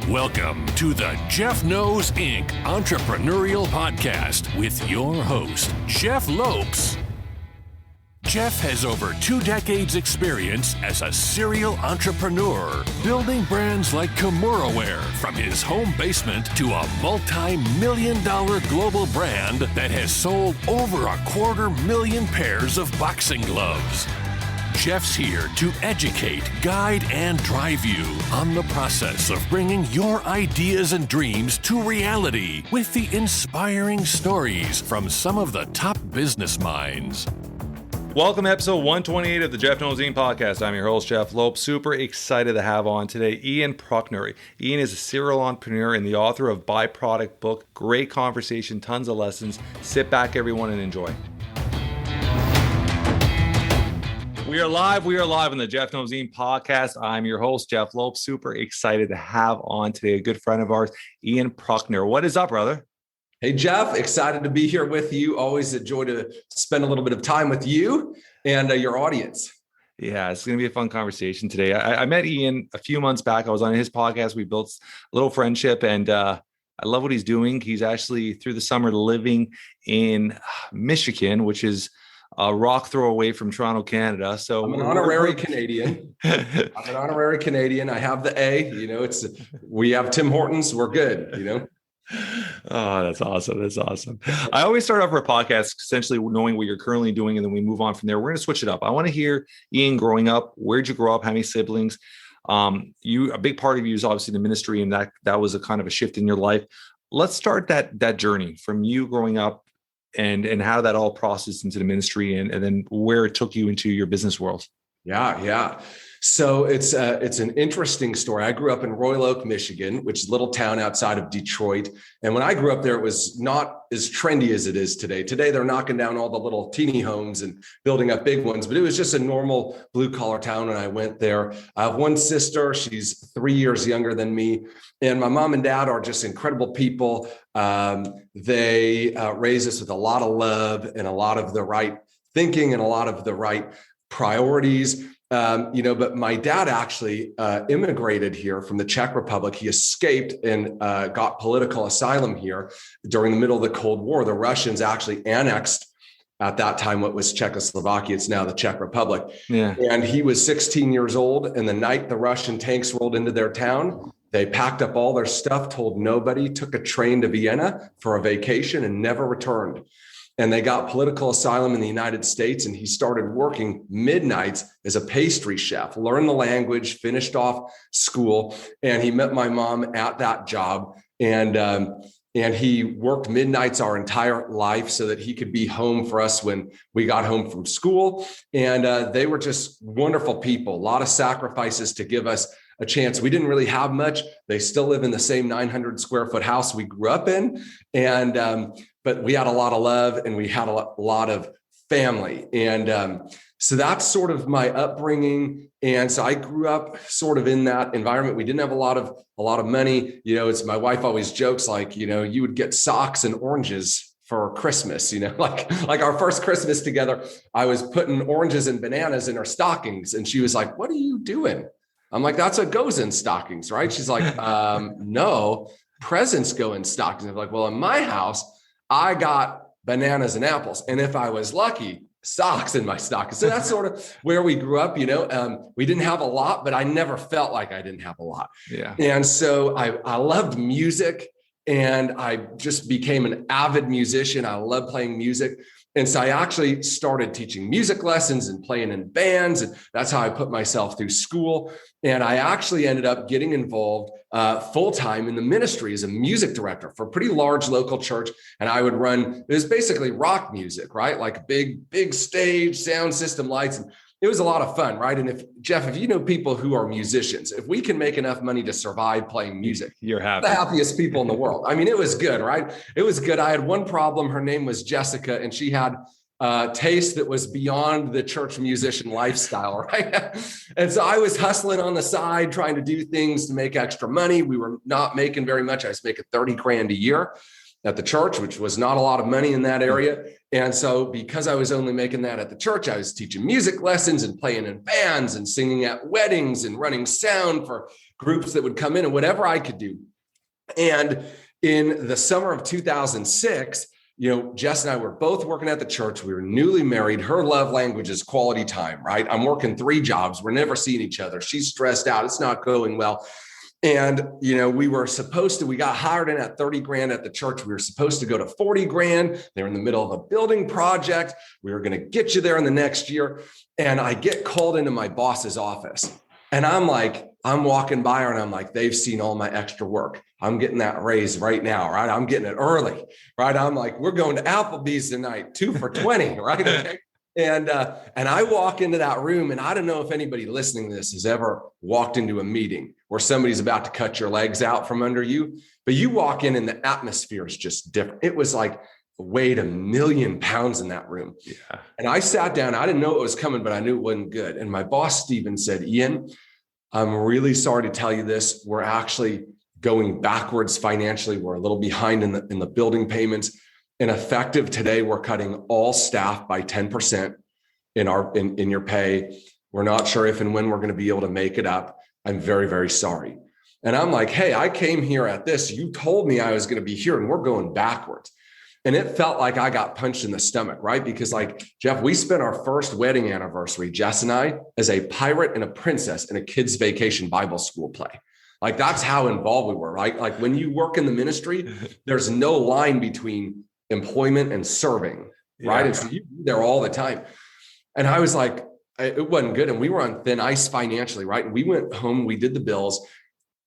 Welcome to the Jeff Knows Inc. Entrepreneurial Podcast with your host, Jeff Lopes. Jeff has over 2 decades experience as a serial entrepreneur, building brands like Kimura from his home basement to a multi-million-dollar global brand that has sold over 250,000 pairs of boxing gloves. Jeff's here to educate, guide, and drive you on the process of bringing your ideas and dreams to reality with the inspiring stories from some of the top business minds. Welcome to episode 128 of the Jeff Knows Inc. podcast. I'm your host, Jeff Lopes. Super excited to have on today Ian Prunker. Ian is a serial entrepreneur and the author of ByProduct book. Great conversation, tons of lessons. Sit back, everyone, and enjoy. We are live on the Jeff Knows Inc. podcast. I'm your host, Jeff Lopes. Super excited to have on today a good friend of ours, Ian Prunker. What is up, brother? Hey, Jeff, excited to be here with you. Always a joy to spend a little bit of time with you and your audience. Yeah, it's going to be a fun conversation today. I met Ian a few months back. I was on his podcast. We built a little friendship, and I love what he's doing. He's actually, through the summer, living in Michigan, which is a rock throw away from Toronto, Canada. So I'm an honorary Canadian. I'm an honorary Canadian. I have the A. We have Tim Hortons. We're good. Oh, that's awesome. That's awesome. I always start off our podcast essentially knowing what you're currently doing, and then we move on from there. We're going to switch it up. I want to hear Ian growing up. Where'd you grow up? How many siblings? A big part of you is obviously the ministry, and that was a kind of a shift in your life. Let's start that journey from you growing up and how that all processed into the ministry and then where it took you into your business world. Yeah. So it's an interesting story. I grew up in Royal Oak, Michigan, which is a little town outside of Detroit. And when I grew up there, it was not as trendy as it is today. Today, they're knocking down all the little teeny homes and building up big ones, but it was just a normal blue collar town when I went there. I have one sister. She's 3 years younger than me. And my mom and dad are just incredible people. They raised us with a lot of love and a lot of the right thinking and a lot of the right priorities. But my dad actually immigrated here from the Czech Republic. He escaped and got political asylum here during the middle of the Cold War. The Russians actually annexed at that time what was Czechoslovakia. It's now the Czech Republic. Yeah. And he was 16 years old. And the night the Russian tanks rolled into their town, they packed up all their stuff, told nobody, took a train to Vienna for a vacation and never returned. And they got political asylum in the United States. And he started working midnights as a pastry chef, learned the language, finished off school. And he met my mom at that job. And he worked midnights our entire life so that he could be home for us when we got home from school. And they were just wonderful people, a lot of sacrifices to give us a chance. We didn't really have much. They still live in the same 900 square foot house we grew up in. But we had a lot of love and we had a lot of family. And so that's sort of my upbringing. And so I grew up sort of in that environment. We didn't have a lot of money. It's my wife always jokes like, you would get socks and oranges for Christmas, like our first Christmas together, I was putting oranges and bananas in her stockings. And she was like, "What are you doing?" I'm like, "That's what goes in stockings, right?" She's like, "No, presents go in stockings." I'm like, "Well, in my house, I got bananas and apples. And if I was lucky, socks in my stockings." So that's sort of where we grew up. We didn't have a lot, but I never felt like I didn't have a lot. Yeah. And so I loved music and I just became an avid musician. I love playing music. And so I actually started teaching music lessons and playing in bands. And that's how I put myself through school. And I actually ended up getting involved full-time in the ministry as a music director for a pretty large local church. And I would run, it was basically rock music, right? Like big stage, sound system lights. And it was a lot of fun, right? And if you know people who are musicians, if we can make enough money to survive playing music, you're happy. The happiest people in the world. I mean, it was good, right? It was good. I had one problem. Her name was Jessica, and she had taste that was beyond the church musician lifestyle, right? And so I was hustling on the side, trying to do things to make extra money. We were not making very much. I was making 30 grand a year. at the church, which was not a lot of money in that area. And so because I was only making that at the church, I was teaching music lessons and playing in bands and singing at weddings and running sound for groups that would come in and whatever I could do. And in the summer of 2006, Jess and I were both working at the church. We were newly married. Her love language is quality time, right? I'm working 3 jobs. We're never seeing each other. She's stressed out. It's not going well. And, we got hired in at 30 grand at the church. We were supposed to go to 40 grand. They were in the middle of a building project. We were going to get you there in the next year. And I get called into my boss's office. And I'm walking by her and I'm like, they've seen all my extra work. I'm getting that raise right now, right? I'm getting it early, right? I'm like, we're going to Applebee's tonight, 2 for $20, right? Okay. And I walk into that room, and I don't know if anybody listening to this has ever walked into a meeting where somebody's about to cut your legs out from under you, but you walk in and the atmosphere is just different. It was like weighed 1,000,000 pounds in that room. Yeah. And I sat down. I didn't know it was coming, but I knew it wasn't good. And my boss, Steven, said, Ian, I'm really sorry to tell you this. We're actually going backwards financially. We're a little behind in the building payments. And effective today, we're cutting all staff by 10% in your pay. We're not sure if and when we're going to be able to make it up. I'm very, very sorry. And I'm like, hey, I came here at this. You told me I was going to be here, and we're going backwards. And it felt like I got punched in the stomach, right? Because Jeff, we spent our first wedding anniversary, Jess and I, as a pirate and a princess in a kids' vacation Bible school play. That's how involved we were, right? Like when you work in the ministry, there's no line between employment and serving, right? And so you're there all the time. And I was like, it wasn't good. And we were on thin ice financially, right? And we went home, we did the bills.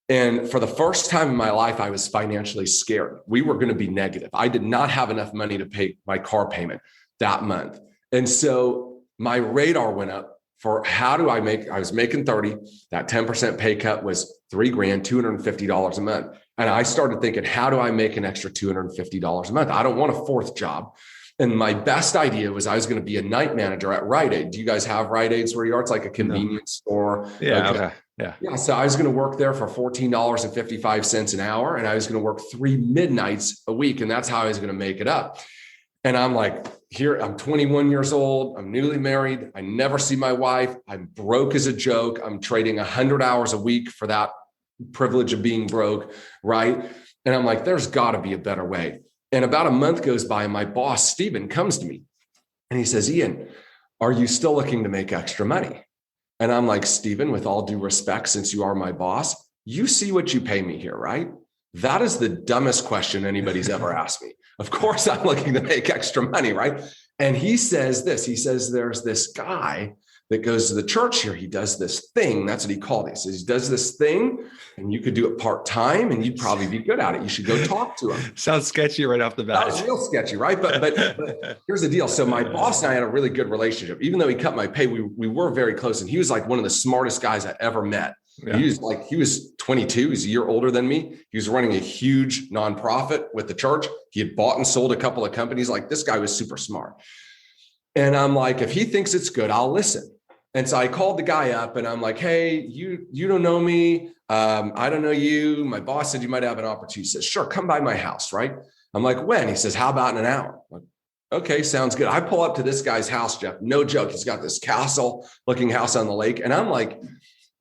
And for the first time in my life, I was financially scared. We were going to be negative. I did not have enough money to pay my car payment that month. And so my radar went up for I was making 30, that 10% pay cut was $3 grand, $250 a month. And I started thinking, how do I make an extra $250 a month? I don't want a 4th job. And my best idea was I was going to be a night manager at Rite Aid. Do you guys have Rite Aids where you are? It's like a convenience store. Yeah. Okay. Yeah. So I was going to work there for $14.55 an hour. And I was going to work 3 midnights a week. And that's how I was going to make it up. And I'm like, here, I'm 21 years old. I'm newly married. I never see my wife. I'm broke as a joke. I'm trading 100 hours a week for that privilege of being broke. Right. And I'm like, there's got to be a better way. And about a month goes by and my boss, Steven, comes to me and he says, Ian, are you still looking to make extra money? And I'm like, Steven, with all due respect, since you are my boss, you see what you pay me here, right? That is the dumbest question anybody's ever asked me. Of course, I'm looking to make extra money, right? And he says this, he says, there's this guy that goes to the church here. He does this thing. That's what he called it. He says, he does this thing and you could do it part-time and you'd probably be good at it. You should go talk to him. Sounds sketchy right off the bat. That was real sketchy, right? But here's the deal. So my boss and I had a really good relationship. Even though he cut my pay, we were very close. And he was like one of the smartest guys I ever met. Yeah. He was 22. He's a year older than me. He was running a huge nonprofit with the church. He had bought and sold a couple of companies. Like this guy was super smart. And I'm like, if he thinks it's good, I'll listen. And so I called the guy up and I'm like, hey, you don't know me. I don't know you. My boss said you might have an opportunity. He says, sure, come by my house, right? I'm like, when? He says, how about in an hour? I'm like, okay, sounds good. I pull up to this guy's house, Jeff. No joke. He's got this castle-looking house on the lake. And I'm like,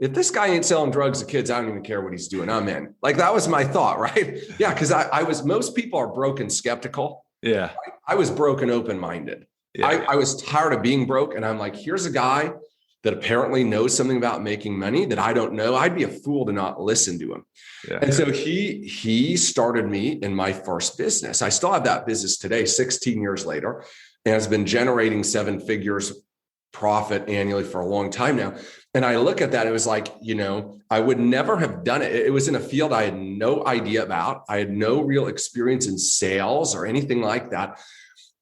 if this guy ain't selling drugs to kids, I don't even care what he's doing. I'm in. Like, that was my thought, right? Yeah, because most people are broken skeptical. Yeah. Right? I was broken open-minded. Yeah. I was tired of being broke. And I'm like, here's a guy that apparently knows something about making money that I don't know. I'd be a fool to not listen to him. Yeah. And so he started me in my first business. I still have that business today, 16 years later, and has been generating 7 figures profit annually for a long time now. And I look at that, it was like, I would never have done it. It was in a field I had no idea about. I had no real experience in sales or anything like that.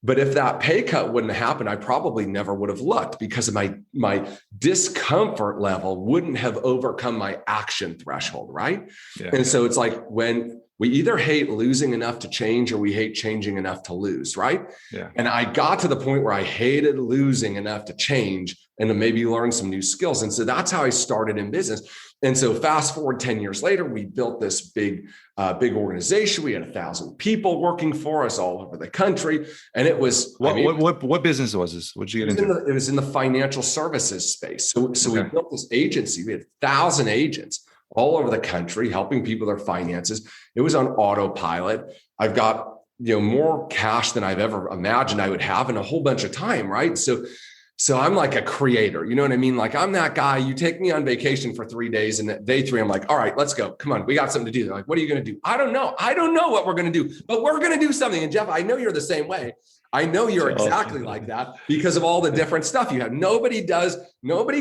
But if that pay cut wouldn't have happened, I probably never would have looked because of my discomfort level wouldn't have overcome my action threshold, right? Yeah. And so it's like when we either hate losing enough to change or we hate changing enough to lose, right? Yeah. And I got to the point where I hated losing enough to change and to maybe learn some new skills. And so that's how I started in business. And so fast forward 10 years later, we built this big organization. We had 1,000 people working for us all over the country. And it was— what business was this? What'd you get into? It was in the financial services space. So we built this agency. We had 1,000 agents all over the country helping people with their finances. It was on autopilot. I've got, more cash than I've ever imagined I would have in a whole bunch of time, right? So I'm like a creator, you know what I mean? Like I'm that guy, you take me on vacation for 3 days and day 3, I'm like, all right, let's go. Come on. We got something to do. They're like, what are you going to do? I don't know. I don't know what we're going to do, but we're going to do something. And Jeff, I know you're the same way. I know you're exactly like that because of all the different stuff you have. Nobody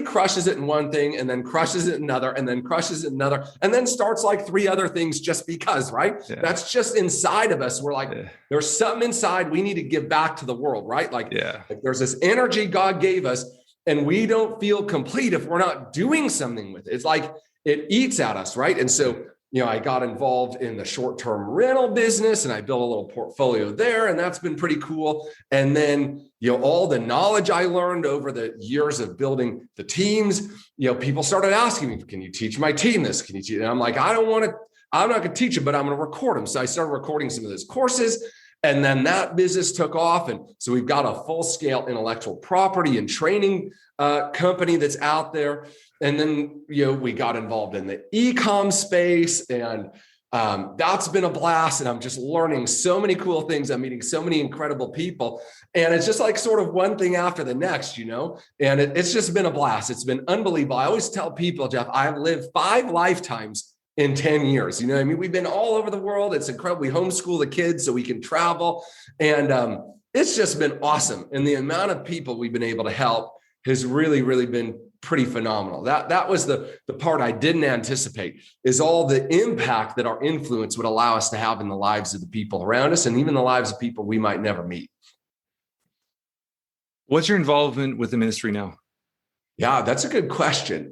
crushes it in one thing and then crushes it in another and then crushes it in another and then starts like 3 other things just because, right? Yeah. That's just inside of us. We're like, there's something inside we need to give back to the world, right? Like there's this energy God gave us and we don't feel complete if we're not doing something with it. It's like it eats at us, right? And so I got involved in the short-term rental business and I built a little portfolio there, and that's been pretty cool. And then, all the knowledge I learned over the years of building the teams, people started asking me, can you teach my team this? Can you teach? And I'm like, I'm not going to teach them, but I'm going to record them. So I started recording some of those courses. And then that business took off. And so we've got a full-scale intellectual property and training company that's out there. And then, we got involved in the e-com space and that's been a blast. And I'm just learning so many cool things. I'm meeting so many incredible people. And it's just like sort of one thing after the next, and it's just been a blast. It's been unbelievable. I always tell people, Jeff, I've lived 5 lifetimes in 10 years. We've been all over the world. It's incredible. We homeschool the kids so we can travel. And it's just been awesome. And the amount of people we've been able to help has really, really been pretty phenomenal. That was the part I didn't anticipate, is all the impact that our influence would allow us to have in the lives of the people around us and even the lives of people we might never meet. What's your involvement with the ministry now? Yeah, that's a good question.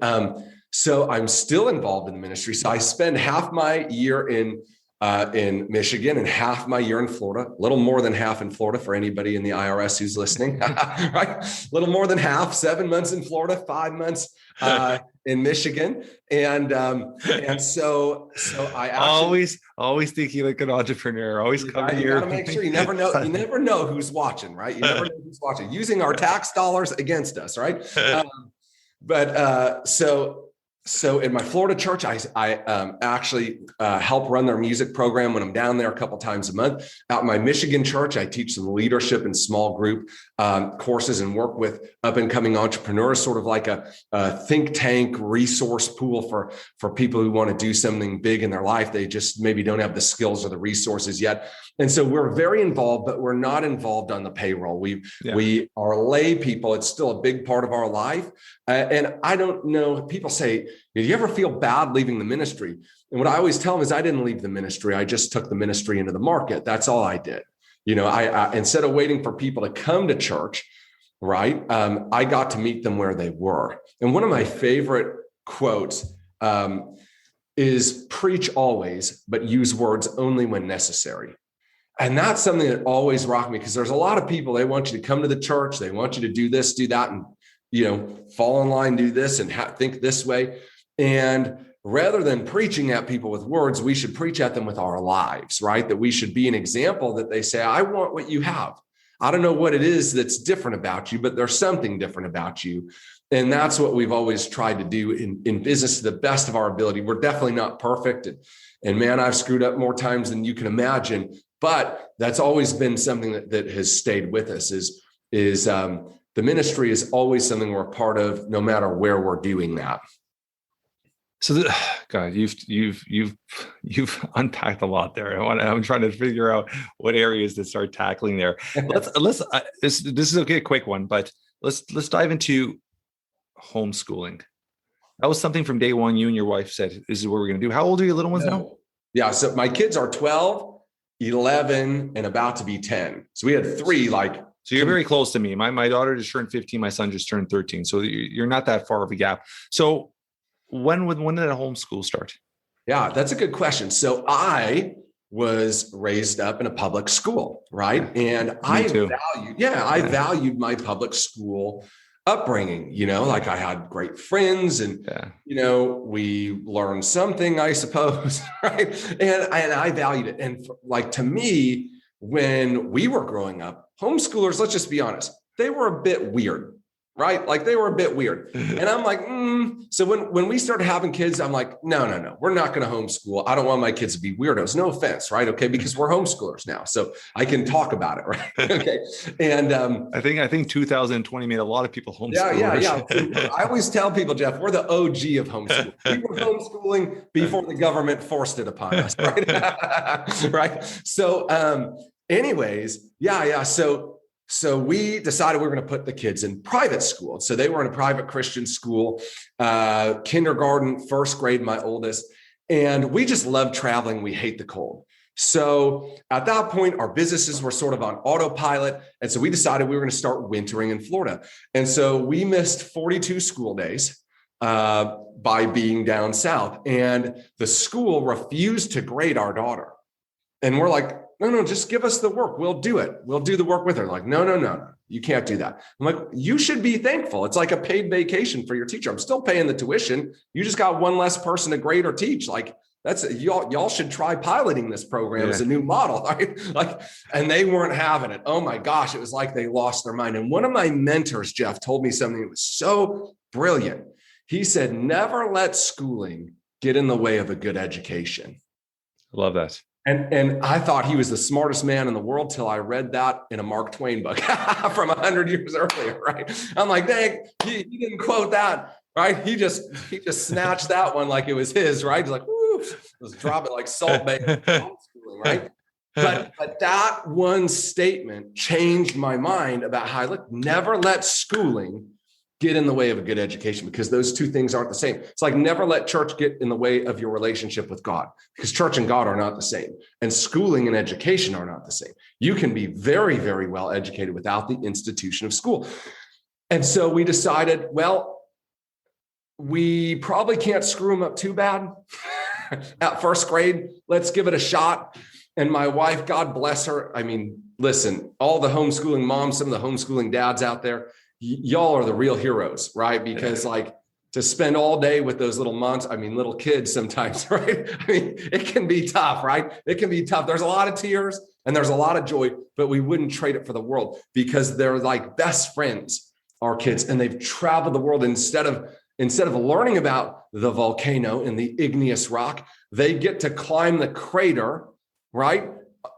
So I'm still involved in the ministry. So I spend half my year in Michigan and half my year in Florida, a little more than half in Florida for anybody in the IRS who's listening, right? A little more than half, 7 months in Florida, 5 months in Michigan. And so I actually always thinking like an entrepreneur, always come here. You gotta make sure you never know who's watching, right? You never know who's watching, using our tax dollars against us, right? So in my Florida church, I actually help run their music program when I'm down there a couple times a month. Out in my Michigan church, I teach some leadership and small group courses and work with up and coming entrepreneurs, sort of like a think tank resource pool for people who want to do something big in their life. They just maybe don't have the skills or the resources yet. And so we're very involved, but we're not involved on the payroll. We are lay people. It's still a big part of our life. And I don't know, people say, did you ever feel bad leaving the ministry? And what I always tell them is I didn't leave the ministry. I just took the ministry into the market. That's all I did. I instead of waiting for people to come to church, right? I got to meet them where they were. And one of my favorite quotes is preach always, but use words only when necessary. And that's something that always rocked me because there's a lot of people, they want you to come to the church. They want you to do this, do that, and, fall in line, do this and think this way. And rather than preaching at people with words, we should preach at them with our lives, right? That we should be an example that they say, I want what you have. I don't know what it is that's different about you, but there's something different about you. And that's what we've always tried to do in business to the best of our ability. We're definitely not perfect. And man, I've screwed up more times than you can imagine. But that's always been something that has stayed with us is the ministry is always something we're a part of, no matter where we're doing that. So, God, you've unpacked a lot there. I'm trying to figure out what areas to start tackling there. This is okay, a quick one, but let's dive into homeschooling. That was something from day one. You and your wife said, "This is what we're going to do." How old are your little ones now? Yeah, so my kids are 12, 11, and about to be 10. So we had 3 So you're very close to me. My daughter just turned 15. My son just turned 13. So you're not that far of a gap. So when did a homeschool start? Yeah, that's a good question. So I was raised up in a public school, right? And I valued my public school upbringing, like I had great friends and, we learned something, I suppose, right? And I valued it. And to me, when we were growing up, homeschoolers, let's just be honest, they were a bit weird, right? Like they were a bit weird. And I'm like, So when we started having kids, I'm like, no, we're not going to homeschool. I don't want my kids to be weirdos. No offense, right? Okay. Because we're homeschoolers now. So I can talk about it, right? Okay. And I think 2020 made a lot of people homeschoolers. Yeah. I always tell people, Jeff, we're the OG of homeschooling. We were homeschooling before the government forced it upon us, right? Right. So anyways, So we decided we were going to put the kids in private school. So they were in a private Christian school, kindergarten, first grade, my oldest. And we just love traveling. We hate the cold. So at that point, our businesses were sort of on autopilot. And so we decided we were going to start wintering in Florida. And so we missed 42 school days by being down south. And the school refused to grade our daughter. And we're like, no, just give us the work. We'll do it. We'll do the work with her. Like, no, you can't do that. I'm like, you should be thankful. It's like a paid vacation for your teacher. I'm still paying the tuition. You just got one less person to grade or teach. Like that's y'all should try piloting this program as a new model. Right? Like, and they weren't having it. Oh my gosh. It was like they lost their mind. And one of my mentors, Jeff, told me something that was so brilliant. He said, never let schooling get in the way of a good education. I love that. And I thought he was the smartest man in the world till I read that in a Mark Twain book from 100 years earlier, right? I'm like, dang, he didn't quote that, right? He just snatched that one like it was his, right? He's like, woo, was dropping like Salt Bay, right? But that one statement changed my mind about how I look. Never let schooling get in the way of a good education, because those two things aren't the same. It's like never let church get in the way of your relationship with God, because church and God are not the same. And schooling and education are not the same. You can be very, very well educated without the institution of school. And so we decided, well, we probably can't screw them up too bad at first grade. Let's give it a shot. And my wife, God bless her. I mean, listen, all the homeschooling moms, some of the homeschooling dads out there, y'all are the real heroes, right? Because to spend all day with those little kids sometimes, right? I mean, it can be tough, right? It can be tough. There's a lot of tears and there's a lot of joy, but we wouldn't trade it for the world, because they're like best friends, our kids, and they've traveled the world. Instead of learning about the volcano and the igneous rock, they get to climb the crater, right,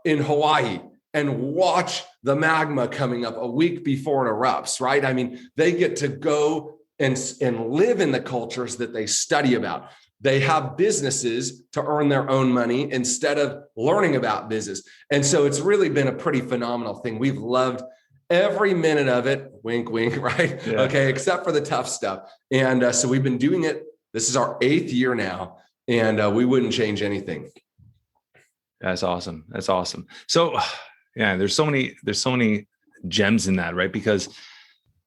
in Hawaii, and watch the magma coming up a week before it erupts, right? I mean, they get to go and live in the cultures that they study about. They have businesses to earn their own money instead of learning about business. And so it's really been a pretty phenomenal thing. We've loved every minute of it, wink, wink, right? Yeah. Okay, except for the tough stuff. And so we've been doing it. This is our 8th year now, and we wouldn't change anything. That's awesome. That's awesome. So yeah, there's so many gems in that, right? Because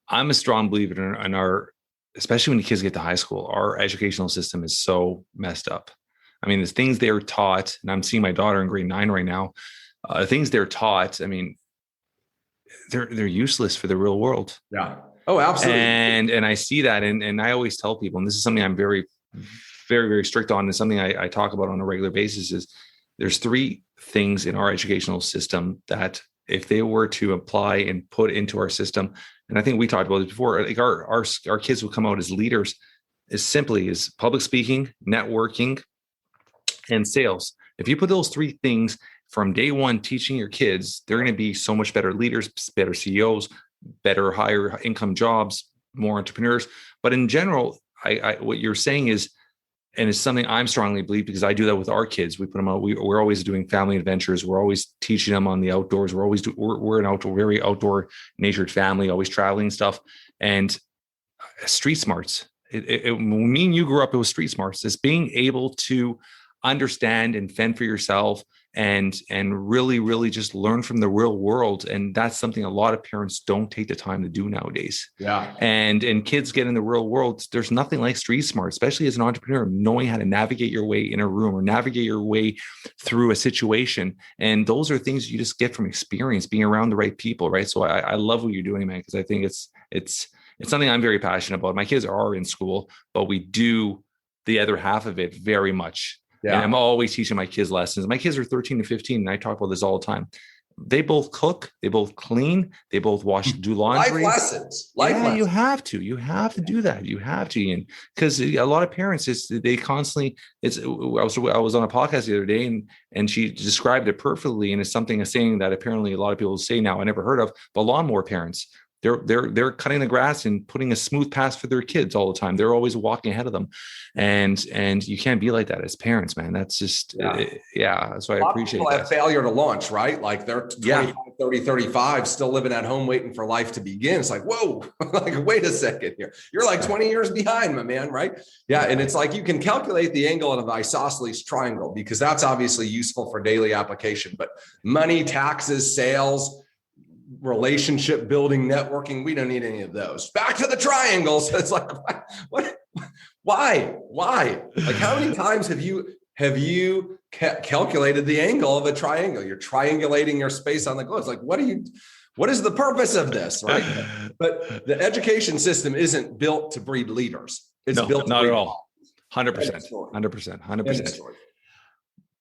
I'm a strong believer in our, especially when the kids get to high school, our educational system is so messed up. I mean, the things they're taught, and I'm seeing my daughter in grade 9 right now, the things they're taught, I mean, they're useless for the real world. Yeah. Oh, absolutely. And I see that. And I always tell people, and this is something I'm very, very, very strict on, and something I talk about on a regular basis, is there's 3 things in our educational system that if they were to apply and put into our system, and I think we talked about it before, like our kids will come out as leaders as simply as public speaking, networking, and sales. If you put those 3 things from day one, teaching your kids, they're going to be so much better leaders, better CEOs, better higher income jobs, more entrepreneurs. But in general, I what you're saying is, and it's something I'm strongly believe, because I do that with our kids. We put them out. We're always doing family adventures. We're always teaching them on the outdoors. We're an very outdoor natured family, always traveling and stuff. And street smarts. When me and you grew up, it was street smarts. It's being able to understand and fend for yourself and really just learn from the real world. And that's something a lot of parents don't take the time to do nowadays. Yeah. And kids get in the real world. There's nothing like street smart, especially as an entrepreneur, knowing how to navigate your way in a room or navigate your way through a situation. And those are things you just get from experience, being around the right people, right? So I love what you're doing, man, because I think it's something I'm very passionate about. My kids are in school, but we do the other half of it very much. Yeah. And I'm always teaching my kids lessons. My kids are 13 and 15, and I talk about this all the time. They both cook, they both clean, they both do laundry. Life lessons. You have to do that. You have to, Ian, because a lot of parents, they constantly, I was on a podcast the other day, and she described it perfectly. And it's a saying that apparently a lot of people say now, I never heard of, but lawnmower parents. They're cutting the grass and putting a smooth path for their kids all the time. They're always walking ahead of them. And you can't be like that as parents, man. That's just, So I appreciate that. Have failure to launch, right? Like they're 25, 30, 35, still living at home, waiting for life to begin. It's like, whoa, like, wait a second here. You're like 20 years behind, my man, right? Yeah. And it's like, you can calculate the angle of the isosceles triangle, because that's obviously useful for daily application, but money, taxes, sales, relationship building, networking, we don't need any of those. Back to the triangles. It's like, what? Why? Like, how many times have you calculated the angle of a triangle? You're triangulating your space on the globe. It's like, what is the purpose of this, right? But the education system isn't built to breed leaders. It's built not at all. 100%.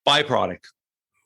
ByProduct.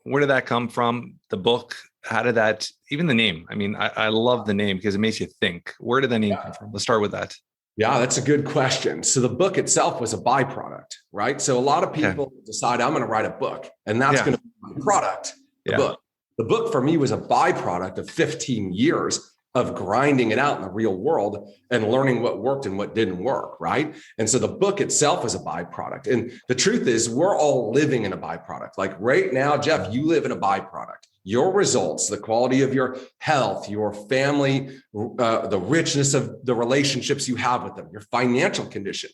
Where did that come from? The book, how did that, even the name? I mean, I love the name because it makes you think. Where did the name come from? Let's start with that. Yeah, that's a good question. So the book itself was a byproduct, right? So a lot of people decide, I'm going to write a book, and that's going to be my product, the book. The book for me was a byproduct of 15 years of grinding it out in the real world and learning what worked and what didn't work, right? And so the book itself is a byproduct. And the truth is, we're all living in a byproduct. Like right now, Jeff, you live in a byproduct. Your results, the quality of your health, your family, the richness of the relationships you have with them, your financial condition,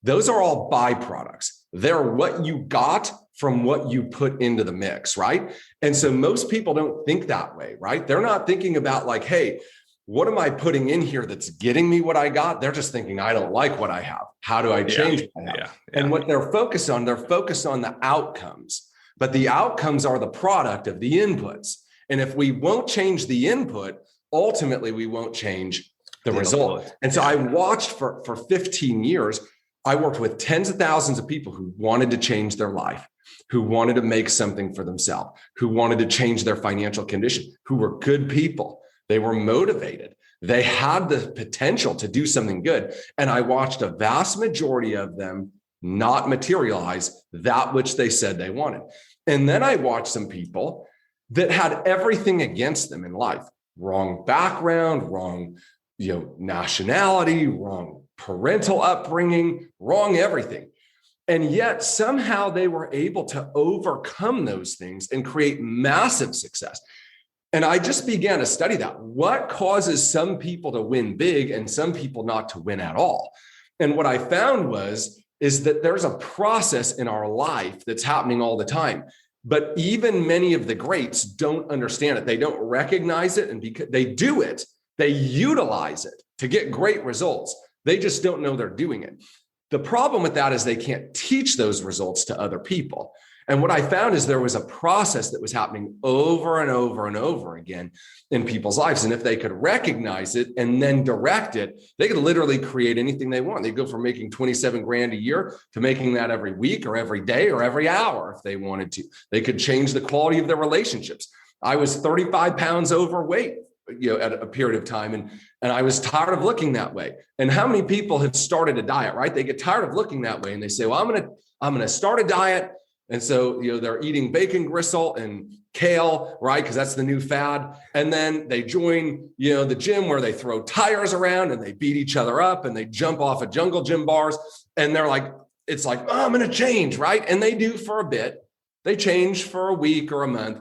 those are all byproducts. They're what you got from what you put into the mix, right? And so most people don't think that way, right? They're not thinking about like, hey, what am I putting in here that's getting me what I got? They're just thinking, I don't like what I have. How do I change what I have? And what they're focused on the outcomes. But the outcomes are the product of the inputs. And if we won't change the input, ultimately we won't change the result. And so I watched for 15 years, I worked with tens of thousands of people who wanted to change their life, who wanted to make something for themselves, who wanted to change their financial condition, who were good people. They were motivated. They had the potential to do something good. And I watched a vast majority of them not materialize that which they said they wanted. And then I watched some people that had everything against them in life. Wrong background, wrong, nationality, wrong parental upbringing, wrong everything. And yet somehow they were able to overcome those things and create massive success. And I just began to study that. What causes some people to win big and some people not to win at all? And what I found is that there's a process in our life that's happening all the time. But even many of the greats don't understand it. They don't recognize it. And because they do it, they utilize it to get great results. They just don't know they're doing it. The problem with that is they can't teach those results to other people. And what I found is there was a process that was happening over and over and over again in people's lives. And if they could recognize it and then direct it, they could literally create anything they want. They go from making 27 grand a year to making that every week or every day or every hour if they wanted to. They could change the quality of their relationships. I was 35 pounds overweight, at a period of time. And I was tired of looking that way. And how many people have started a diet, right? They get tired of looking that way and they say, well, I'm going to start a diet. And so, they're eating bacon gristle and kale, right? Because that's the new fad. And then they join, the gym where they throw tires around and they beat each other up and they jump off of jungle gym bars. And they're like, it's like, oh, I'm going to change, right? And they do for a bit. They change for a week or a month,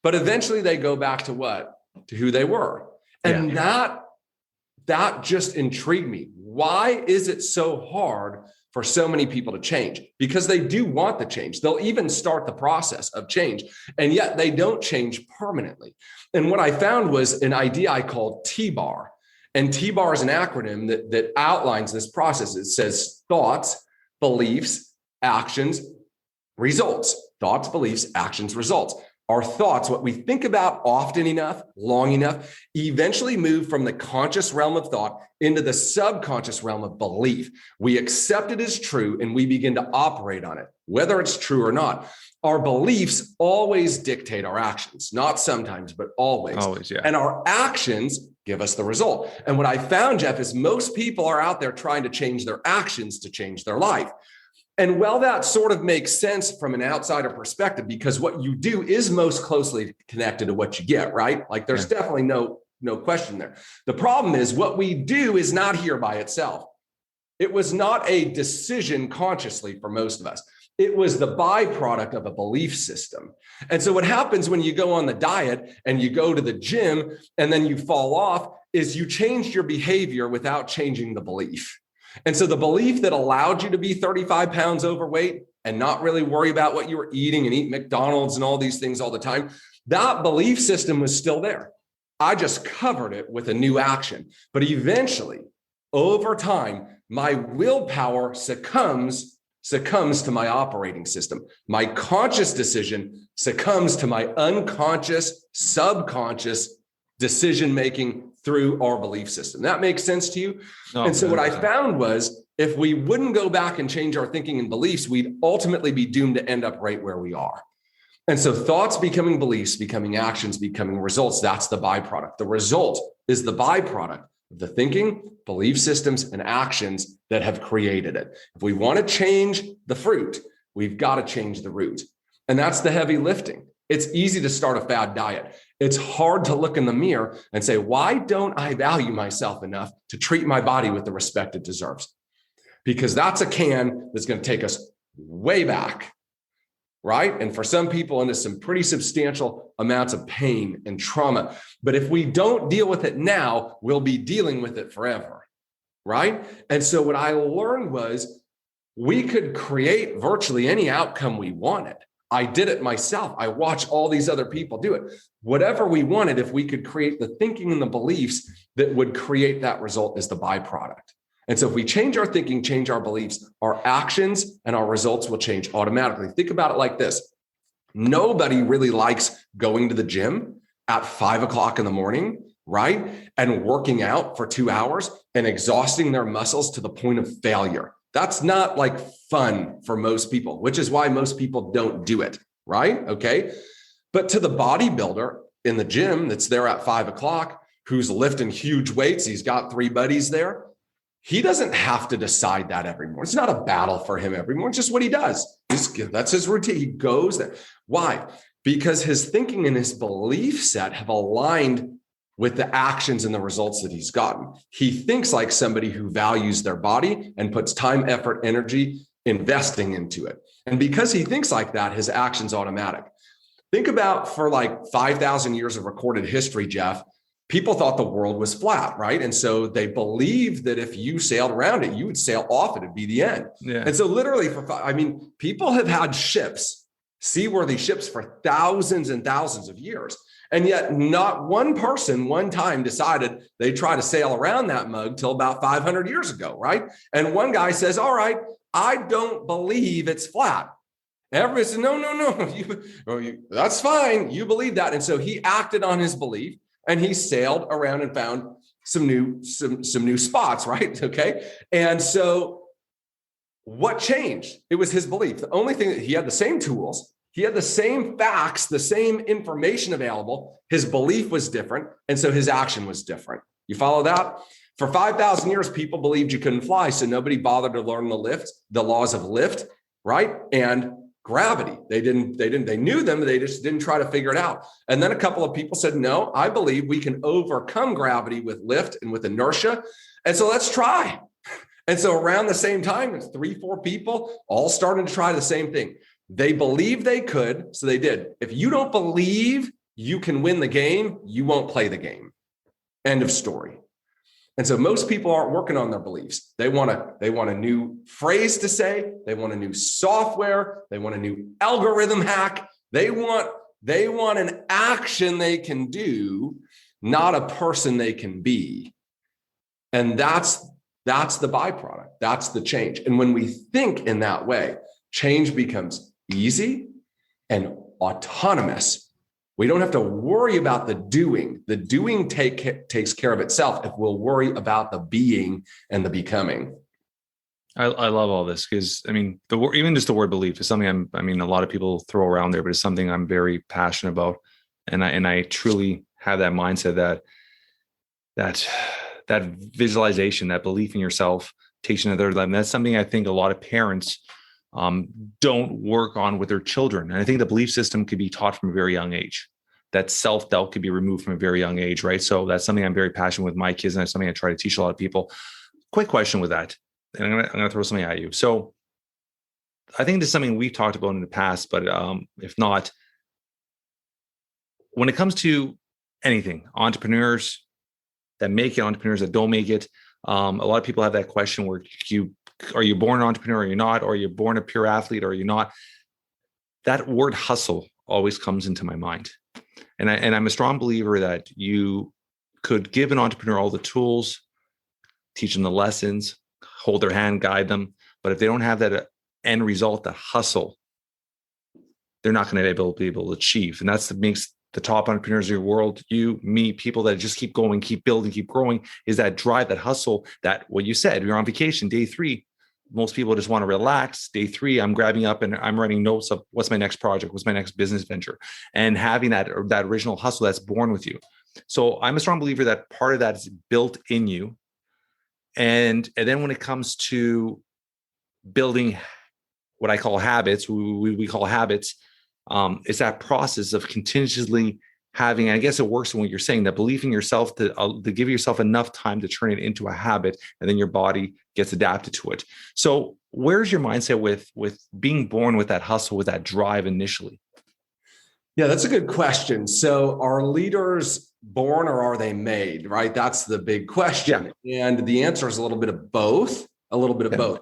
but eventually they go back to what? To who they were. And that just intrigued me. Why is it so hard for so many people to change because they do want the change. They'll even start the process of change, and yet they don't change permanently. And what I found was an idea I called T-BAR. And T-BAR is an acronym that outlines this process. It says thoughts, beliefs, actions, results. Thoughts, beliefs, actions, results. Our thoughts, what we think about often enough, long enough, eventually move from the conscious realm of thought into the subconscious realm of belief. We accept it as true and we begin to operate on it, whether it's true or not. Our beliefs always dictate our actions, not sometimes, but always. Always, yeah. And our actions give us the result. And what I found, Jeff, is most people are out there trying to change their actions to change their life. And well, that sort of makes sense from an outsider perspective, because what you do is most closely connected to what you get, right? Like there's definitely no question there. The problem is what we do is not here by itself. It was not a decision consciously for most of us. It was the byproduct of a belief system. And so what happens when you go on the diet and you go to the gym and then you fall off is you changed your behavior without changing the belief. And so the belief that allowed you to be 35 pounds overweight and not really worry about what you were eating and eat McDonald's and all these things all the time, that belief system was still there. I just covered it with a new action. But eventually, over time, my willpower succumbs to my operating system. My conscious decision succumbs to my unconscious, subconscious decision-making through our belief system. That makes sense to you? Oh, and so what I found was if we wouldn't go back and change our thinking and beliefs, we'd ultimately be doomed to end up right where we are. And so thoughts becoming beliefs, becoming actions, becoming results, that's the byproduct. The result is the byproduct of the thinking, belief systems, and actions that have created it. If we want to change the fruit, we've got to change the root. And that's the heavy lifting. It's easy to start a fad diet. It's hard to look in the mirror and say, why don't I value myself enough to treat my body with the respect it deserves? Because that's a can that's going to take us way back, right? And for some people, into some pretty substantial amounts of pain and trauma. But if we don't deal with it now, we'll be dealing with it forever, right? And so what I learned was we could create virtually any outcome we wanted. I did it myself. I watched all these other people do it. Whatever we wanted, if we could create the thinking and the beliefs that would create that result is the byproduct. And so if we change our thinking, change our beliefs, our actions and our results will change automatically. Think about it like this. Nobody really likes going to the gym at 5 o'clock in the morning, right? And working out for 2 hours and exhausting their muscles to the point of failure. That's not like fun for most people, which is why most people don't do it, right? Okay. But to the bodybuilder in the gym that's there at 5 o'clock, who's lifting huge weights, he's got 3 buddies there. He doesn't have to decide that every morning. It's not a battle for him every morning. It's just what he does. That's his routine. He goes there. Why? Because his thinking and his belief set have aligned with the actions and the results that he's gotten. He thinks like somebody who values their body and puts time, effort, energy, investing into it. And because he thinks like that, his action's automatic. Think about for like 5,000 years of recorded history, Jeff, people thought the world was flat, right? And so they believed that if you sailed around it, you would sail off it, it'd be the end. Yeah. And so literally people have had ships, seaworthy ships for thousands and thousands of years. And yet not one person one time decided they try to sail around that mug till about 500 years ago, right? And one guy says, all right, I don't believe it's flat. Everybody says, no, that's fine. You believe that. And so he acted on his belief and he sailed around and found some new spots, right? Okay. And so what changed? It was his belief. The only thing that he had the same tools. He had the same facts, the same information available. His belief was different. And so his action was different. You follow that? For 5,000 years, people believed you couldn't fly. So nobody bothered to learn the laws of lift, right? And gravity. They knew them, but they just didn't try to figure it out. And then a couple of people said, no, I believe we can overcome gravity with lift and with inertia. And so let's try. And so around the same time, it's 3-4 people all starting to try the same thing. They believed they could, so they did. If you don't believe you can win the game, you won't play the game. End of story. And so most people aren't working on their beliefs. They want a new phrase to say. They want a new software. They want a new algorithm hack. They want an action they can do, not a person they can be. And that's the byproduct. That's the change. And when we think in that way, change becomes easy and autonomous. We don't have to worry about the doing. The doing takes care of itself if we'll worry about the being and the becoming. I love all this because even just the word belief is something a lot of people throw around there, but it's something I'm very passionate about. And I truly have that mindset that visualization, that belief in yourself takes you to another level. And that's something I think a lot of parents don't work on with their children. And I think the belief system could be taught from a very young age. That self-doubt could be removed from a very young age, right? So that's something I'm very passionate with my kids, and that's something I try to teach a lot of people. Quick question with that, and I'm gonna throw something at you. So I think this is something we've talked about in the past, but if not, when it comes to anything, entrepreneurs that make it, entrepreneurs that don't make it, a lot of people have that question where are you born an entrepreneur or you're not, or are you born a pure athlete or you're not? That word hustle always comes into my mind. And I'm a strong believer that you could give an entrepreneur all the tools, teach them the lessons, hold their hand, guide them. But if they don't have that end result, the hustle, they're not going to be able to achieve. And that's what makes the top entrepreneurs of your world, you, me, people that just keep going, keep building, keep growing, is that drive, that hustle, that what you said, you're on vacation, day 3. Most people just want to relax. Day 3, I'm grabbing up and I'm writing notes of what's my next project, what's my next business venture, and having that original hustle that's born with you. So I'm a strong believer that part of that is built in you. And then when it comes to building what I call habits, we call habits, it's that process of continuously having, I guess it works in what you're saying, that belief in yourself to give yourself enough time to turn it into a habit, and then your body gets adapted to it. So where's your mindset with being born with that hustle, with that drive initially? Yeah, that's a good question. So are leaders born or are they made, right? That's the big question. Yeah. And the answer is a little bit of both, both.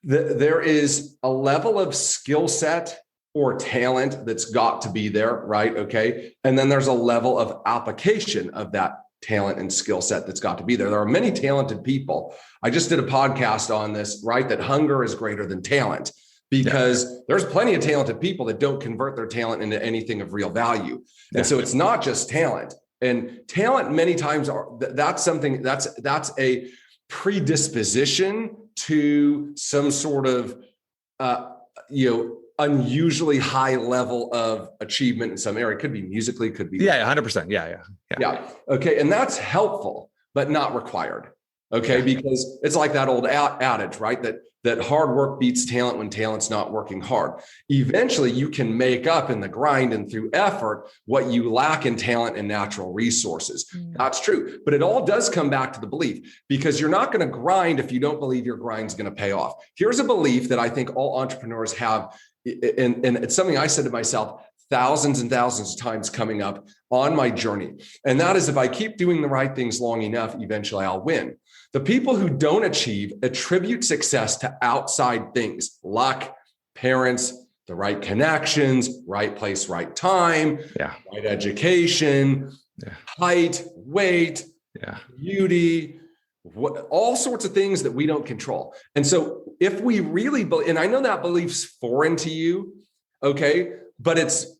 There is a level of skill set or talent that's got to be there, right? Okay. And then there's a level of application of that talent and skill set that's got to be there. There are many talented people. I just did a podcast on this, right? That hunger is greater than talent, because there's plenty of talented people that don't convert their talent into anything of real value. And so it's not just talent. And talent many times that's a predisposition to some sort of, unusually high level of achievement in some area. It could be musically, could be. 100%. Yeah. Okay. And that's helpful, but not required. Okay. Because it's like that old adage, right? That hard work beats talent when talent's not working hard. Eventually you can make up in the grind and through effort what you lack in talent and natural resources. That's true. But it all does come back to the belief, because you're not going to grind if you don't believe your grind's going to pay off. Here's a belief that I think all entrepreneurs have. And it's something I said to myself thousands and thousands of times coming up on my journey. And that is, if I keep doing the right things long enough, eventually I'll win. The people who don't achieve attribute success to outside things: luck, parents, the right connections, right place, right time, right education, height, weight, beauty, all sorts of things that we don't control. And so if we really believe, and I know that belief's foreign to you, okay, but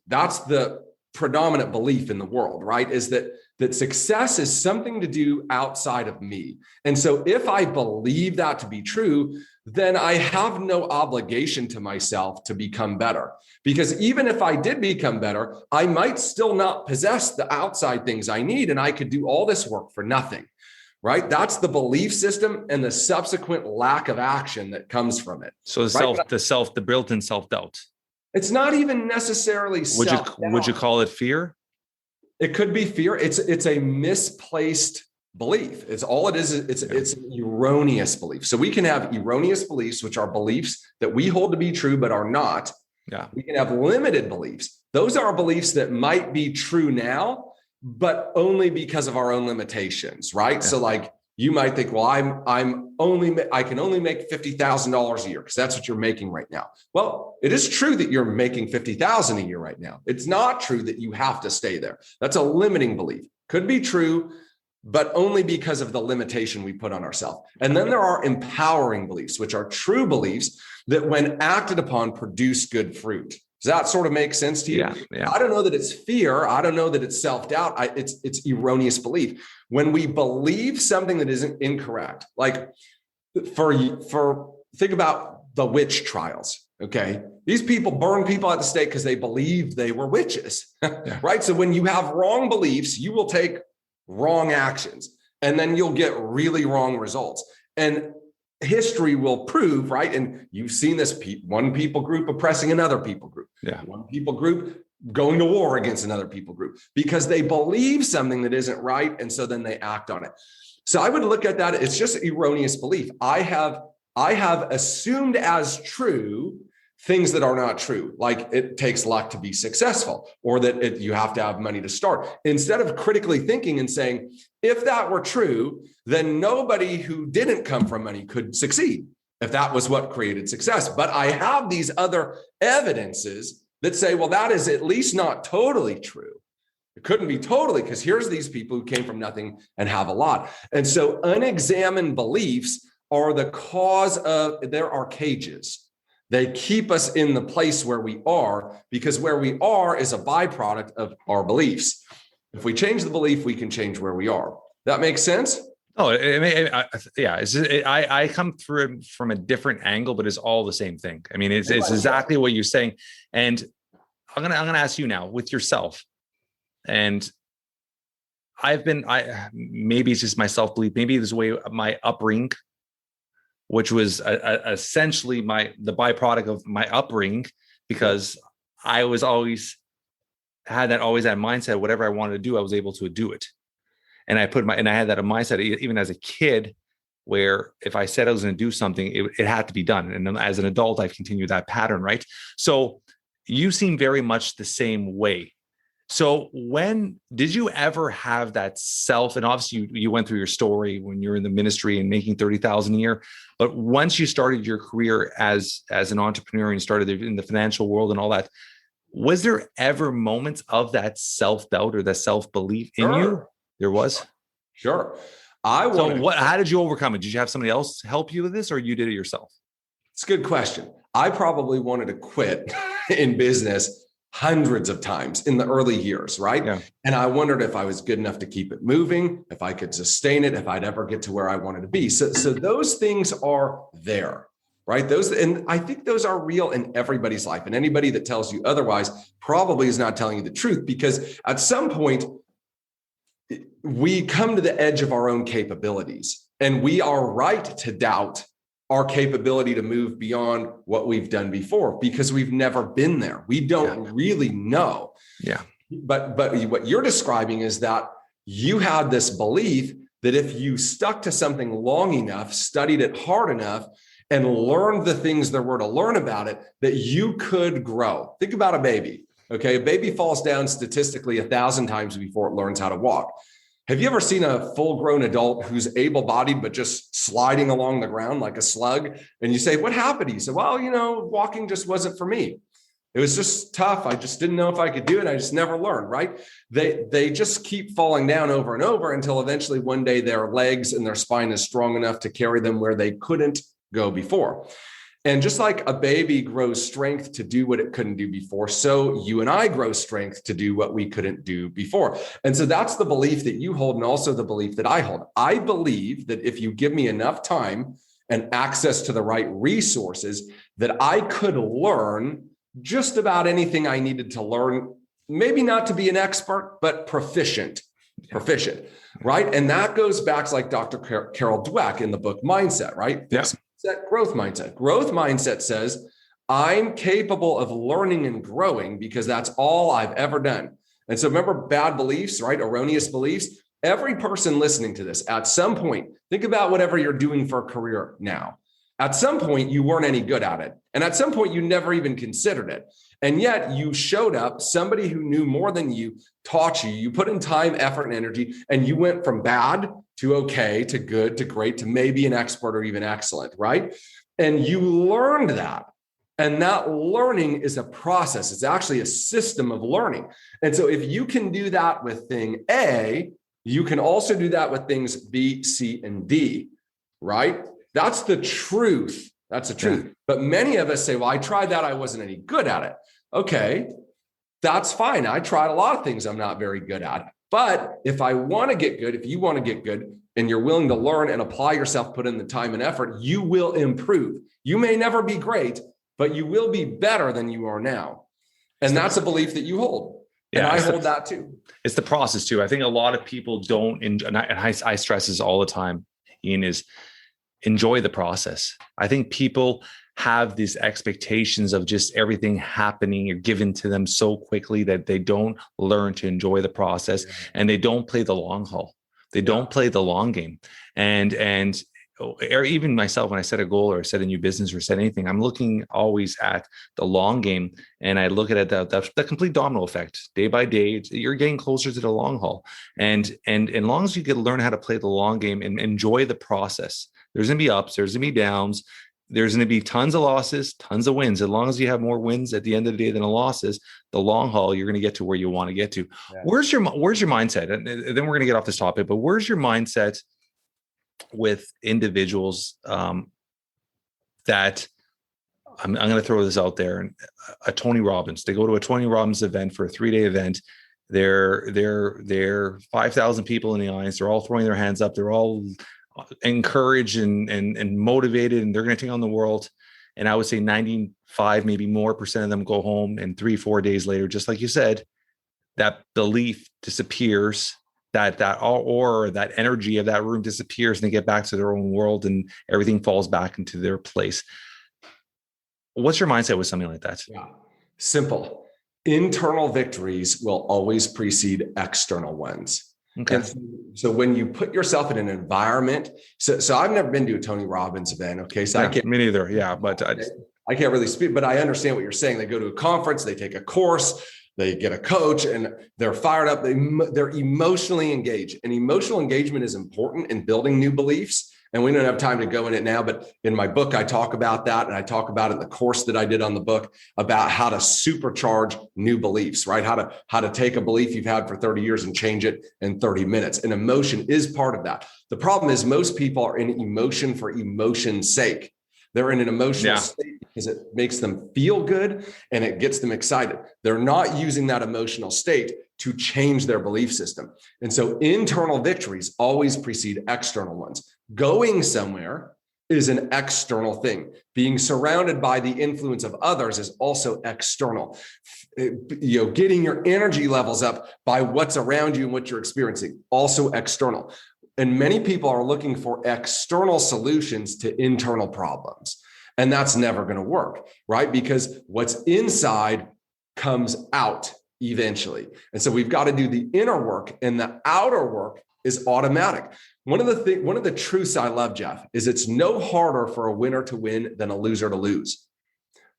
that's the predominant belief in the world, right? Is that success is something to do outside of me. And so if I believe that to be true, then I have no obligation to myself to become better. Because even if I did become better, I might still not possess the outside things I need, and I could do all this work for nothing. Right? That's the belief system and the subsequent lack of action that comes from it. So the built-in self-doubt. It's not even necessarily self-doubt. Would you call it fear? It could be fear. It's a misplaced belief. It's all it is. It's an erroneous belief. So we can have erroneous beliefs, which are beliefs that we hold to be true, but are not. Yeah. We can have limited beliefs. Those are beliefs that might be true now, but only because of our own limitations, right? Yeah. So like You might think, well, I can only make $50,000 a year because that's what you're making right now. Well, it is true that you're making $50,000 a year right now. It's not true that you have to stay there. That's a limiting belief. Could be true, but only because of the limitation we put on ourselves. And then there are empowering beliefs, which are true beliefs that when acted upon produce good fruit. Does that sort of make sense to you? Yeah. I don't know that it's fear. I don't know that it's self-doubt. It's erroneous belief. When we believe something that isn't incorrect, like think about the witch trials. Okay. These people burn people at the stake because they believed they were witches, right? So when you have wrong beliefs, you will take wrong actions, and then you'll get really wrong results. And history will prove, right? And you've seen this, one people group oppressing another people group, one people group going to war against another people group because they believe something that isn't right. And so then they act on it. So I would look at that. It's just erroneous belief. I have assumed as true things that are not true, like it takes luck to be successful, or that you have to have money to start, instead of critically thinking and saying, if that were true, then nobody who didn't come from money could succeed if that was what created success. But I have these other evidences that say, well, that is at least not totally true. It couldn't be totally, because here's these people who came from nothing and have a lot. And so unexamined beliefs are the cause of, there are cages. They keep us in the place where we are, because where we are is a byproduct of our beliefs. If we change the belief, we can change where we are. That makes sense? Oh, I come through it from a different angle, but it's all the same thing. I mean, it's exactly what you're saying. And I'm gonna ask you now with yourself. And maybe it's just my self-belief. Maybe this way my upbringing, which was essentially the byproduct of my upbringing, because I was always had that mindset. Whatever I wanted to do, I was able to do it. And I had that mindset even as a kid, where if I said I was going to do something, it had to be done. And then as an adult, I've continued that pattern, right? So you seem very much the same way. So when did you ever have that self? And obviously you went through your story when you're in the ministry and making $30,000 a year. But once you started your career as an entrepreneur and started in the financial world and all that, was there ever moments of that self-doubt or that self-belief in you? There was? Sure. How did you overcome it? Did you have somebody else help you with this, or you did it yourself? It's a good question. I probably wanted to quit in business hundreds of times in the early years, right? Yeah. And I wondered if I was good enough to keep it moving, if I could sustain it, if I'd ever get to where I wanted to be. So those things are there, right? And I think those are real in everybody's life. And anybody that tells you otherwise probably is not telling you the truth, because at some point, we come to the edge of our own capabilities, and we are right to doubt our capability to move beyond what we've done before, because we've never been there. We don't really know. Yeah. But what you're describing is that you had this belief that if you stuck to something long enough, studied it hard enough, and learned the things there were to learn about it, that you could grow. Think about a baby. Okay. A baby falls down statistically 1,000 times before it learns how to walk. Have you ever seen a full-grown adult who's able-bodied but just sliding along the ground like a slug? And you say, what happened? He said, well, walking just wasn't for me. It was just tough. I just didn't know if I could do it. I just never learned, right? They just keep falling down over and over until eventually one day their legs and their spine is strong enough to carry them where they couldn't go before. And just like a baby grows strength to do what it couldn't do before, so you and I grow strength to do what we couldn't do before. And so that's the belief that you hold, and also the belief that I hold. I believe that if you give me enough time and access to the right resources, that I could learn just about anything I needed to learn, maybe not to be an expert, but proficient, right? And that goes back to like Dr. Carol Dweck in the book Mindset, right? Yes. Growth mindset. Growth mindset says, I'm capable of learning and growing because that's all I've ever done. And so remember bad beliefs, right? Erroneous beliefs. Every person listening to this, at some point, think about whatever you're doing for a career now. At some point, you weren't any good at it. And at some point, you never even considered it. And yet you showed up, somebody who knew more than you taught you, you put in time, effort, and energy, and you went from bad to okay, to good, to great, to maybe an expert or even excellent, right? And you learned that. And that learning is a process. It's actually a system of learning. And so if you can do that with thing A, you can also do that with things B, C, and D, right? That's the truth. That's the truth. Yeah. But many of us say, well, I tried that. I wasn't any good at it. Okay, that's fine. I tried a lot of things I'm not very good at. But if I want to get good, if you want to get good and you're willing to learn and apply yourself, put in the time and effort, you will improve. You may never be great, but you will be better than you are now. And that's a belief that you hold. Yeah, and I hold that too. It's the process too. I think a lot of people don't, and I stress this all the time, Ian, is enjoy the process. I think people have these expectations of just everything happening or given to them so quickly that they don't learn to enjoy the process, and they don't play the long haul. They don't play the long game. And even myself, when I set a goal or set a new business or set anything, I'm looking always at the long game, and I look at the complete domino effect. Day by day, you're getting closer to the long haul. And as long as you can learn how to play the long game and enjoy the process, there's going to be ups, there's going to be downs. There's going to be tons of losses, tons of wins. As long as you have more wins at the end of the day than the losses, the long haul, you're going to get to where you want to get to. Yeah. Where's your mindset? And then we're going to get off this topic, but where's your mindset with individuals that I'm going to throw this out there? A Tony Robbins, they go to a Tony Robbins event for a 3-day event. They're 5,000 people in the audience. They're all throwing their hands up. They're all encouraged and motivated, and they're going to take on the world. And I would say 95, maybe more % of them go home, and 3-4 days later, just like you said, that belief disappears, that aura, that energy of that room disappears, and they get back to their own world and everything falls back into their place. What's your mindset with something like that? Yeah, simple. Internal victories will always precede external ones. Okay. And so when you put yourself in an environment, so I've never been to a Tony Robbins event. Okay. So I can't, me neither. Yeah. But I can't really speak, but I understand what you're saying. They go to a conference, they take a course, they get a coach, and they're fired up. They're emotionally engaged, and emotional engagement is important in building new beliefs. And we don't have time to go in it now, but in my book, I talk about that. And I talk about it in the course that I did on the book about how to supercharge new beliefs, right? How to take a belief you've had for 30 years and change it in 30 minutes. And emotion is part of that. The problem is most people are in emotion for emotion's sake. They're in an emotional state because it makes them feel good and it gets them excited. They're not using that emotional state to change their belief system. And so internal victories always precede external ones. Going somewhere is an external thing. Being surrounded by the influence of others is also external. Getting your energy levels up by what's around you and what you're experiencing, also external. And many people are looking for external solutions to internal problems. And that's never going to work, right? Because what's inside comes out eventually. And so we've got to do the inner work, and the outer work is automatic. One of the truths I love, Jeff, is it's no harder for a winner to win than a loser to lose.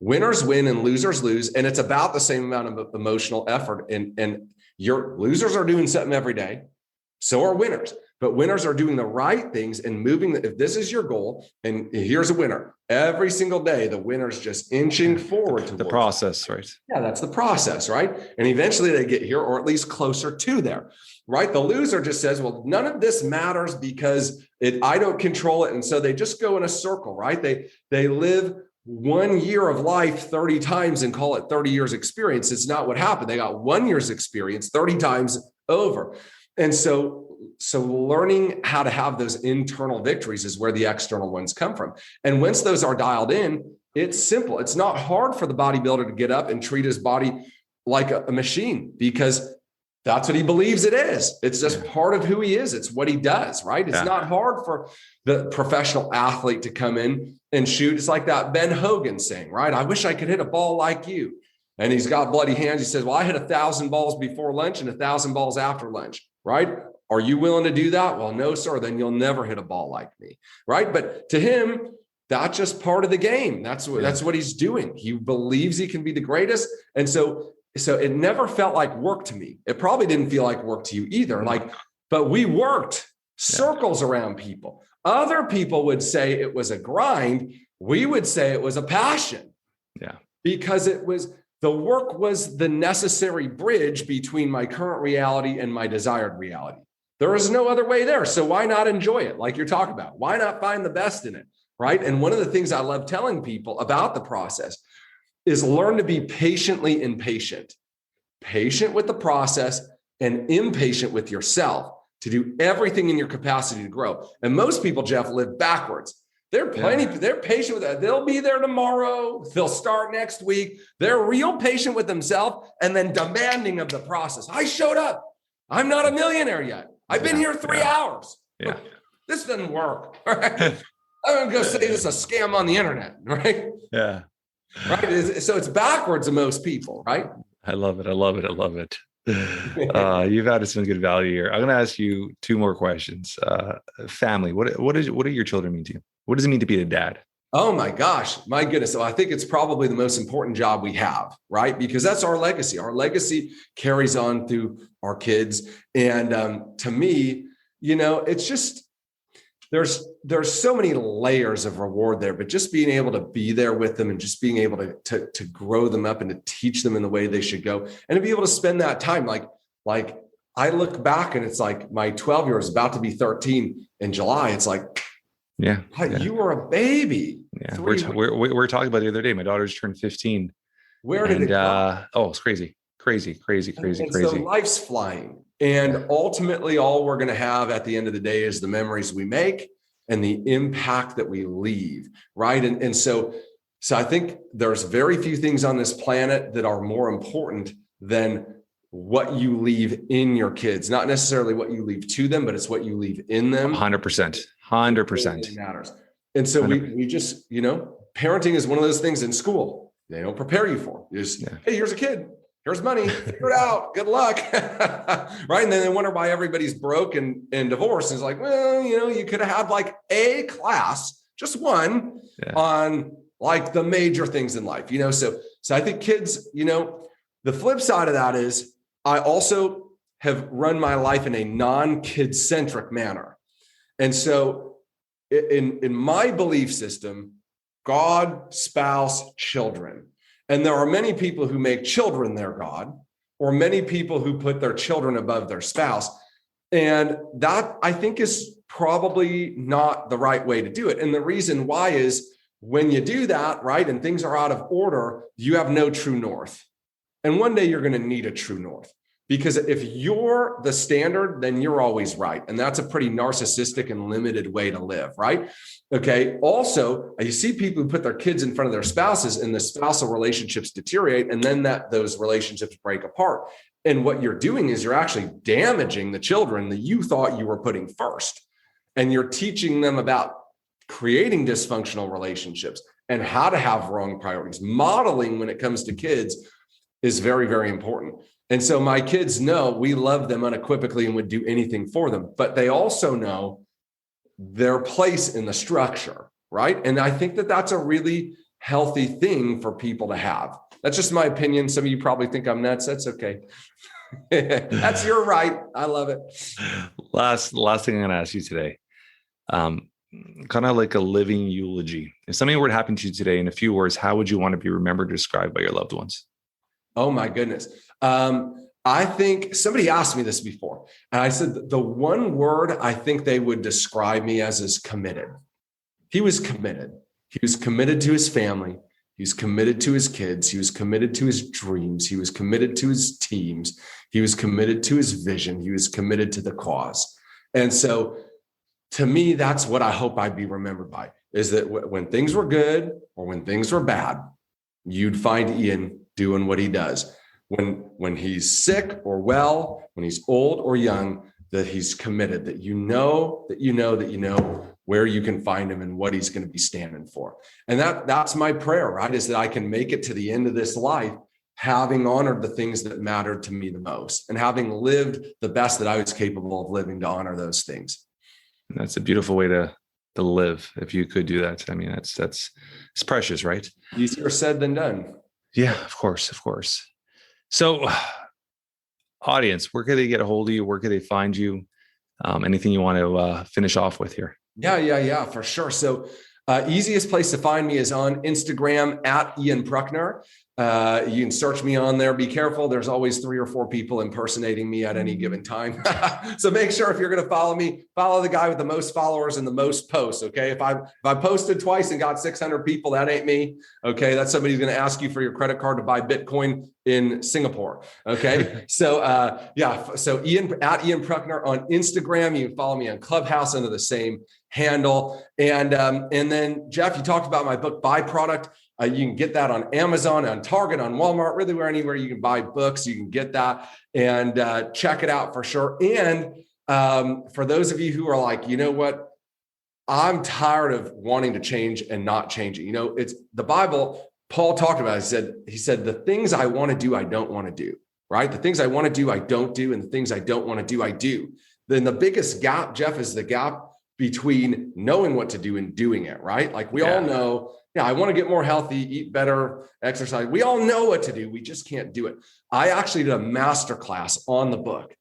Winners win and losers lose. And it's about the same amount of emotional effort. And your losers are doing something every day. So are winners. But winners are doing the right things and moving. If this is your goal, and here's a winner, every single day, the winner's just inching forward to the process, right? Yeah, that's the process, right? And eventually they get here, or at least closer to there, right? The loser just says, well, none of this matters because I don't control it. And so they just go in a circle, right? They live 1 year of life 30 times and call it 30 years experience. It's not what happened. They got 1 year's experience 30 times over. And so learning how to have those internal victories is where the external ones come from. And once those are dialed in, it's simple. It's not hard for the bodybuilder to get up and treat his body like a machine, because that's what he believes it is. It's just part of who he is. It's what he does, right? It's not hard for the professional athlete to come in and shoot. It's like that Ben Hogan saying, right? I wish I could hit a ball like you. And he's got bloody hands. He says, well, I hit 1,000 balls before lunch and 1,000 balls after lunch. Right? Are you willing to do that? Well, no, sir. Then you'll never hit a ball like me. Right? But to him, that's just part of the game. That's what he's doing. He believes he can be the greatest. And so it never felt like work to me. It probably didn't feel like work to you either. But we worked circles around people. Other people would say it was a grind. We would say it was a passion. Yeah. Because the work was the necessary bridge between my current reality and my desired reality. There is no other way there. So why not enjoy it? Like you're talking about, why not find the best in it? Right. And one of the things I love telling people about the process is learn to be patiently impatient, patient with the process and impatient with yourself to do everything in your capacity to grow. And most people, Jeff, live backwards. They're patient with that. They'll be there tomorrow. They'll start next week. They're real patient with themselves and then demanding of the process. I showed up. I'm not a millionaire yet. I've been here 3 hours. Yeah. This doesn't work. Right? I'm going to go say this is a scam on the internet. Right. Yeah. Right. So it's backwards to most people. Right. I love it. You've added some good value here. I'm going to ask you 2 more questions. Family. What do your children mean to you? What does it mean to be a dad? Oh my gosh, my goodness. So I think it's probably the most important job we have, right? Because that's our legacy. Our legacy carries on through our kids. And to me, it's just, there's so many layers of reward there, but just being able to be there with them and just being able to grow them up and to teach them in the way they should go and to be able to spend that time. Like I look back and it's like my 12-year-old is about to be 13 in July. It's like, yeah. You were a baby. Yeah. So we're talking about the other day. My daughter's turned 15. Where did it go? It's crazy. So life's flying. And ultimately, all we're going to have at the end of the day is the memories we make and the impact that we leave. Right. And so I think there's very few things on this planet that are more important than what you leave in your kids, not necessarily what you leave to them, but it's what you leave in them. 100%. It matters. And so we just, parenting is one of those things in school they don't prepare you for. Hey, here's a kid, here's money, figure it out, good luck. Right. And then they wonder why everybody's broke and divorced. And it's like, well, you could have had like a class, just one on like the major things in life, so I think kids, the flip side of that is I also have run my life in a non-kid centric manner. And so in my belief system, God, spouse, children. And there are many people who make children their God, or many people who put their children above their spouse. And that I think is probably not the right way to do it. And the reason why is when you do that, right, and things are out of order, you have no true north. And one day you're going to need a true north. Because if you're the standard, then you're always right. And that's a pretty narcissistic and limited way to live, right? Okay. Also, you see people who put their kids in front of their spouses and the spousal relationships deteriorate, and then those relationships break apart. And what you're doing is you're actually damaging the children that you thought you were putting first. And you're teaching them about creating dysfunctional relationships and how to have wrong priorities. Modeling when it comes to kids is very, very important. And so my kids know we love them unequivocally and would do anything for them, but they also know their place in the structure, right? And I think that that's a really healthy thing for people to have. That's just my opinion. Some of you probably think I'm nuts. That's okay. That's your right. I love it. Last thing I'm going to ask you today, kind of like a living eulogy. If something were to happen to you today in a few words, how would you want to be remembered or described by your loved ones? Oh my goodness. I think somebody asked me this before, and I said the one word I think they would describe me as is committed. He was committed. He was committed to his family. He was committed to his kids. He was committed to his dreams. He was committed to his teams. He was committed to his vision. He was committed to the cause. And so to me, that's what I hope I'd be remembered by, is that when things were good or when things were bad, you'd find Ian doing what he does. When he's sick or well, when he's old or young, that he's committed, that you know where you can find him and what he's going to be standing for. And that's my prayer, right? Is that I can make it to the end of this life, having honored the things that mattered to me the most and having lived the best that I was capable of living to honor those things. And that's a beautiful way to live. If you could do that, I mean, it's precious, right? Easier said than done. Yeah, of course. So audience, where can they get a hold of you? Where can they find you? Anything you want to finish off with here? Yeah, for sure. So easiest place to find me is on Instagram at Ian Prunker. You can search me on there. Be careful. There's always 3 or 4 people impersonating me at any given time. So make sure if you're going to follow me, follow the guy with the most followers and the most posts. Okay. If I posted twice and got 600 people, that ain't me. Okay. That's somebody who's going to ask you for your credit card to buy Bitcoin in Singapore. Okay. So So Ian Prunker on Instagram. You can follow me on Clubhouse under the same handle. And then Jeff, you talked about my book, ByProduct. You can get that on Amazon, on Target, on Walmart, really anywhere you can buy books, you can get that and check it out for sure. And for those of you who are like, you know what, I'm tired of wanting to change and not changing. It's the Bible. Paul talked about it. He said, the things I want to do, I don't want to do, right? The things I want to do, I don't do. And the things I don't want to do, I do. Then the biggest gap, Jeff, is the gap between knowing what to do and doing it, right? Like we all know, I want to get more healthy, eat better, exercise. We all know what to do. We just can't do it. I actually did a masterclass on the book.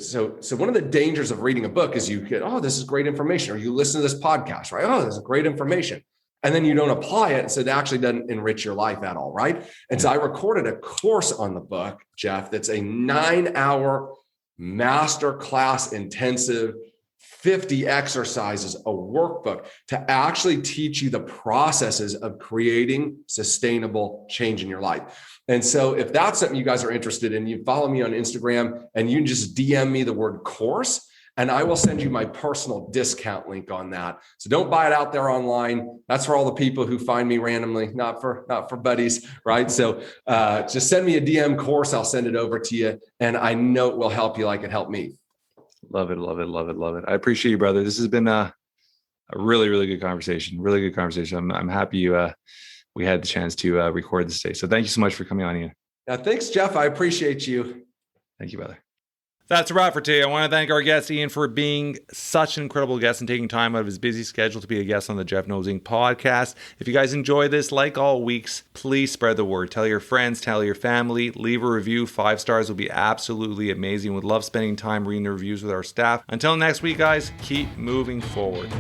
So one of the dangers of reading a book is you get, oh, this is great information. Or you listen to this podcast, right? Oh, this is great information. And then you don't apply it. So it actually doesn't enrich your life at all, right? And so I recorded a course on the book, Jeff, that's a 9-hour masterclass intensive 50 exercises, a workbook to actually teach you the processes of creating sustainable change in your life. And so if that's something you guys are interested in, you follow me on Instagram and you can just DM me the word course and I will send you my personal discount link on that. So don't buy it out there online. That's for all the people who find me randomly, not for buddies, right? So just send me a DM course. I'll send it over to you. And I know it will help you like it helped me. Love it. I appreciate you, brother. This has been a really, really good conversation. Really good conversation. I'm happy we had the chance to record this today. So thank you so much for coming on, Ian. Yeah, thanks, Jeff. I appreciate you. Thank you, brother. That's a wrap for today. I want to thank our guest, Ian, for being such an incredible guest and taking time out of his busy schedule to be a guest on the Jeff Knows Inc. podcast. If you guys enjoy this, like all weeks, please spread the word. Tell your friends, tell your family, leave a review. 5 stars will be absolutely amazing. Would love spending time reading the reviews with our staff. Until next week, guys, keep moving forward.